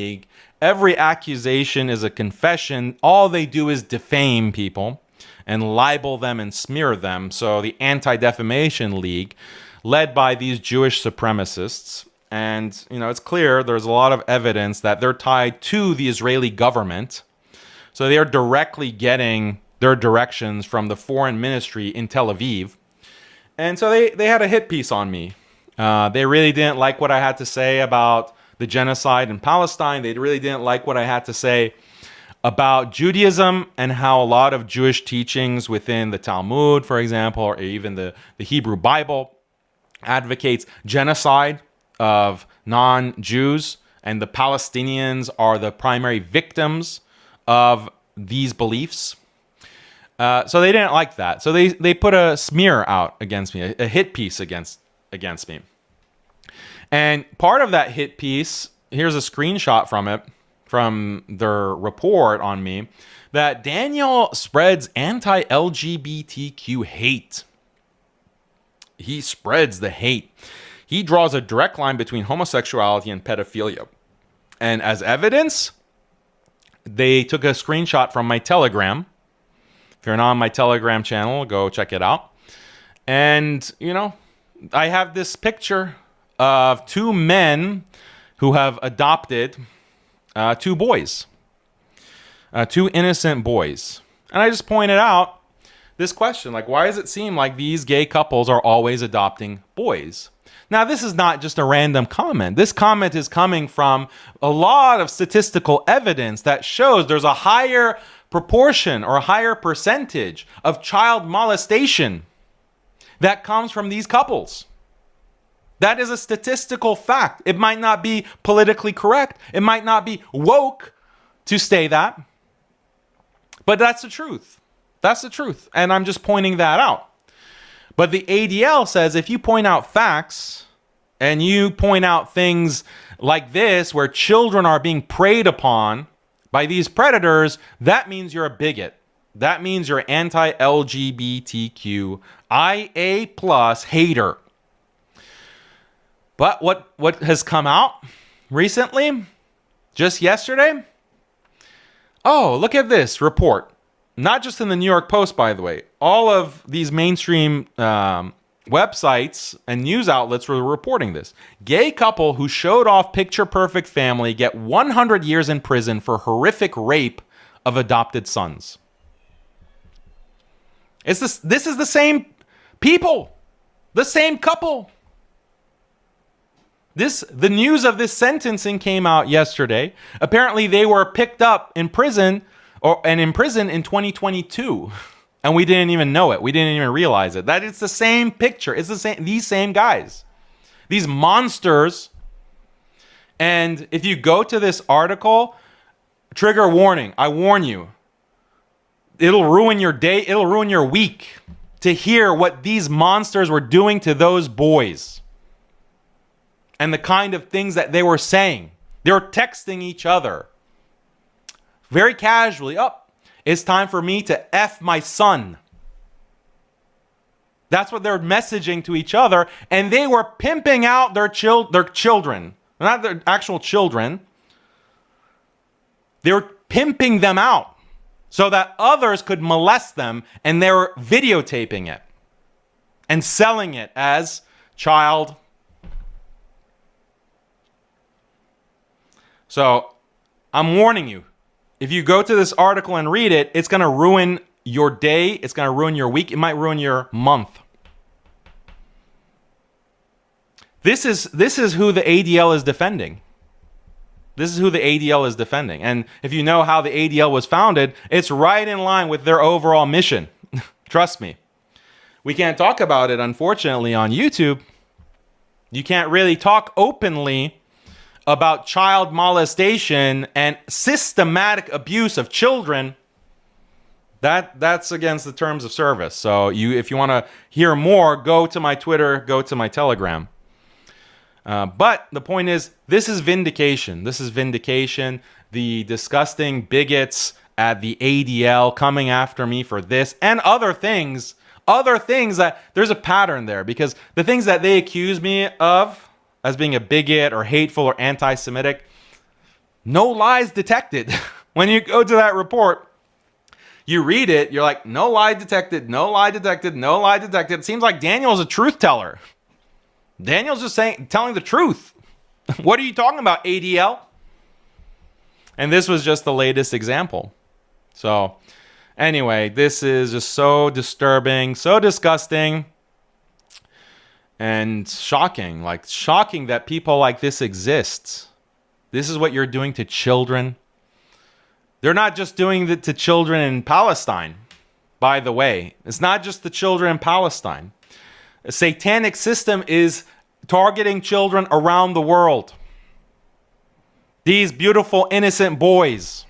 League. Every accusation is a confession. All they do is defame people and libel them and smear them. So the Anti-Defamation League, led by these Jewish supremacists, and it's clear there's a lot of evidence that they're tied to the Israeli government. So they are directly getting their directions from the foreign ministry in Tel Aviv. And so they had a hit piece on me. They really didn't like what I had to say about the genocide in Palestine. They really didn't like what I had to say about Judaism and how a lot of Jewish teachings within the Talmud, for example, or even the Hebrew Bible, advocates genocide of non-Jews, and the Palestinians are the primary victims of these beliefs. So they didn't like that. So they put a smear out against me, a hit piece against me. And part of that hit piece, here's a screenshot from it, from their report on me, that Daniel spreads anti-LGBTQ hate. He spreads the hate. He draws a direct line between homosexuality and pedophilia. And as evidence, they took a screenshot from my Telegram. If you're not on my Telegram channel, go check it out. And, I have this picture of two men who have adopted two boys, two innocent boys. And I just pointed out this question, like, why does it seem like these gay couples are always adopting boys? Now, this is not just a random comment. This comment is coming from a lot of statistical evidence that shows there's a higher proportion or a higher percentage of child molestation that comes from these couples. That is a statistical fact. It might not be politically correct. It might not be woke to say that. But that's the truth. That's the truth. And I'm just pointing that out. But the ADL says if you point out facts and you point out things like this where children are being preyed upon by these predators, that means you're a bigot. That means you're anti-LGBTQIA plus hater. But what has come out recently, just yesterday? Oh, look at this report. Not just in the New York Post, by the way. All of these mainstream websites and news outlets were reporting this. Gay couple who showed off picture-perfect family get 100 years in prison for horrific rape of adopted sons. This is the same people, the same couple. The news of this sentencing came out yesterday. Apparently, they were picked up in prison and imprisoned in 2022, and we didn't even know it. We didn't even realize it. That it's the same picture. It's the same. These same guys, these monsters. And if you go to this article, trigger warning. I warn you. It'll ruin your day. It'll ruin your week to hear what these monsters were doing to those boys. And the kind of things that they were saying. They were texting each other. Very casually. Oh, it's time for me to F my son. That's what they're messaging to each other. And they were pimping out their children. Not their actual children. They were pimping them out so that others could molest them. And they were videotaping it and selling it as child. So I'm warning you, if you go to this article and read it, it's going to ruin your day. It's going to ruin your week. It might ruin your month. This is who the ADL is defending. This is who the ADL is defending. And if you know how the ADL was founded, it's right in line with their overall mission. Trust me. We can't talk about it, unfortunately, on YouTube. You can't really talk openly about child molestation and systematic abuse of children. That's against the terms of service. So if you want to hear more, go to my Twitter, go to my Telegram. But the point is, this is vindication. This is vindication. The disgusting bigots at the ADL coming after me for this and other things that there's a pattern there, because the things that they accuse me of as being a bigot or hateful or anti-Semitic, No lies detected. When you go to that report, you read it, you're like, no lie detected, no lie detected, no lie detected. It seems like Daniel's a truth teller. Daniel's just telling the truth. What are you talking about, ADL? And this was just the latest example. So anyway, this is just so disturbing, so disgusting, and shocking. Like, shocking that people like this exist. This is what you're doing to children. They're not just doing it to children in Palestine, by the way. It's not just the children in Palestine. A satanic system is targeting children around the world. These beautiful, innocent boys